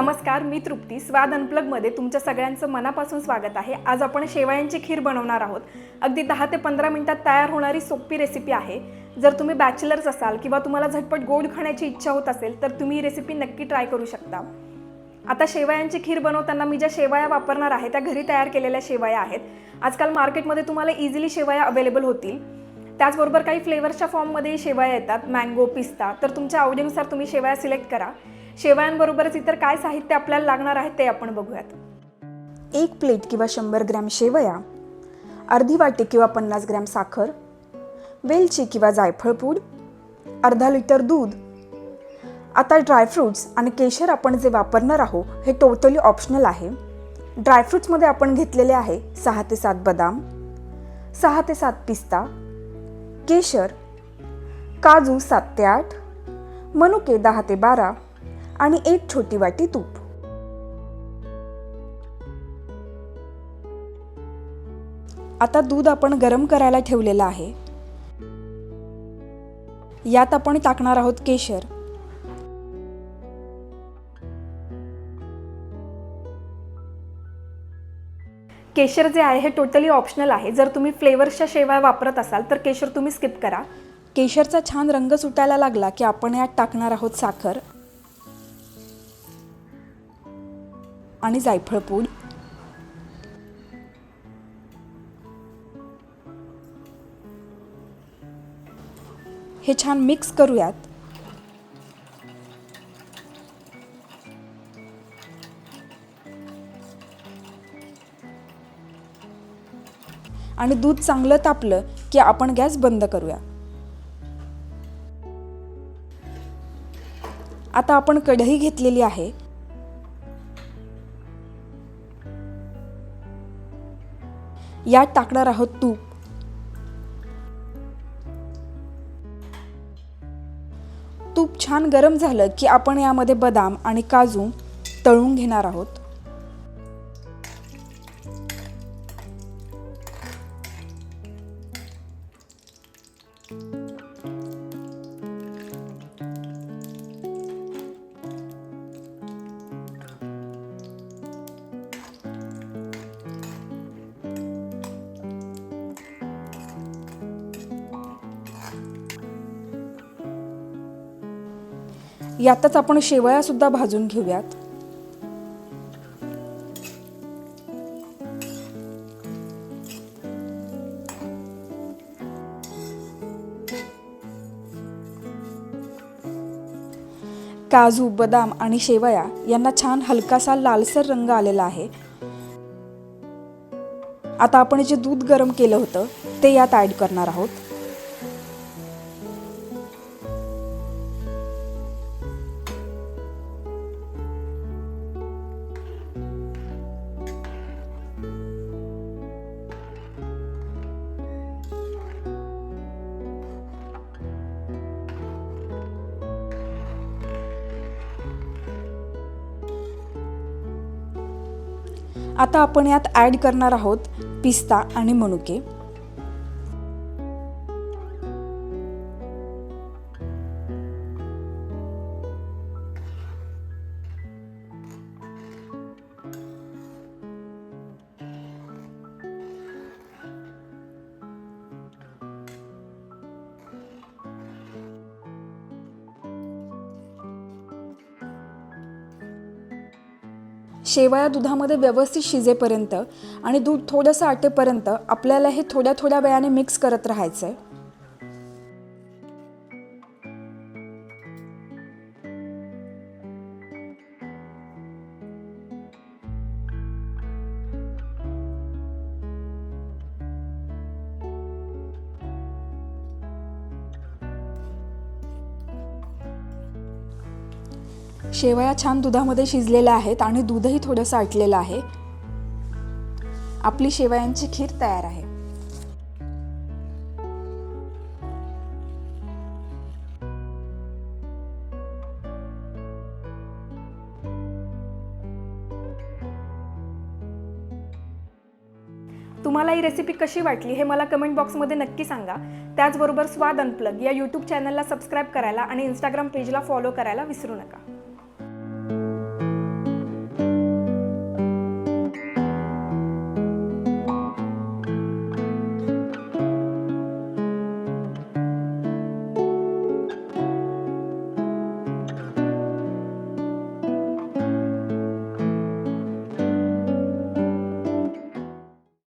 नमस्कार, मी तृप्ती. स्वाद अनप्लगमध्ये तुमच्या सगळ्यांचं मनापासून स्वागत आहे. आज आपण शेवयांची खीर बनवणार आहोत. अगदी 10 ते 15 मिनिटात तयार होणारी सोपी रेसिपी आहे. जर तुम्ही बॅचलर्स असाल किंवा तुम्हाला झटपट गोड खाण्याची इच्छा होत असेल तर तुम्ही ही रेसिपी नक्की ट्राय करू शकता. आता शेवयांची खीर बनवताना मी ज्या शेवया वापरणार आहे त्या घरी तयार केलेल्या शेवया आहेत. आजकाल मार्केटमध्ये तुम्हाला इझिली शेवया अवेलेबल होतील. त्याचबरोबर काही फ्लेवर्सच्या फॉर्ममध्ये शेवया येतात, मँगो, पिस्ता. तर तुमच्या आवडीनुसार तुम्ही शेवया सिलेक्ट करा. शेवयांबरोबरच इतर काय साहित्य आपल्याला लागणार आहे ते आपण बघूयात. 1 प्लेट किंवा 100 ग्रॅम शेवया, अर्धी वाटी किंवा 50 ग्रॅम साखर, वेलची किंवा जायफळ पूड, अर्धा लिटर दूध. आता ड्रायफ्रूट्स आणि केशर आपण जे वापरणार आहोत हे टोटली ऑप्शनल आहे. ड्रायफ्रूट्समध्ये आपण घेतलेले आहे 6 ते 7 बदाम, 6 ते 7 पिस्ता, केशर, काजू 7 ते 8, मनुके 10 ते 12 आणि 1 छोटी वाटी तूप. आता दूध आपण गरम करायला ठेवलेलं आहे. यात आपण टाकणार आहोत केशर. केशर जे आहे हे टोटली ऑप्शनल आहे. जर तुम्ही फ्लेवर्सच्या शेवया वापरत असाल तर केशर तुम्ही स्किप करा. केशरचा छान रंग सुटायला लागला की आपण यात टाकणार आहोत साखर आणि जायफळ पूड. हे छान मिक्स करूयात. आणि दूध चांगलं तापलं की आपण गॅस बंद करूया. आता आपण कढई घेतलेली आहे. यात टाकणार आहोत तूप. तूप छान गरम झालं की आपण यामध्ये बदाम आणि काजू तळून घेणार आहोत. यातच आपण शेवया सुद्धा भाजून घेऊयात. काजू, बदाम आणि शेवया यांना छान हलकासा लालसर रंग आलेला आहे. आता आपण जे दूध गरम केलं होतं ते यात ॲड करणार आहोत. आता आपण यात ॲड करणार आहोत पिस्ता आणि मनुके. शेवया दुधामध्ये व्यवस्थित शिजेपर्यंत आणि दूध थोडंसं आटेपर्यंत आपल्याला हे थोड्या थोड्या वेळाने मिक्स करत राहायचं आहे. शेवया छान दुधामध्ये शिजलेल्या आहेत आणि दूधही थोडंसं आटलेलं आहे. आपली शेवयांची खीर तयार आहे. तुम्हाला ही रेसिपी कशी वाटली हे मला कमेंट बॉक्समध्ये नक्की सांगा. त्याचबरोबर स्वाद अनप्लग या यूट्यूब चॅनलला सबस्क्राईब करायला आणि इंस्टाग्राम पेजला फॉलो करायला विसरू नका.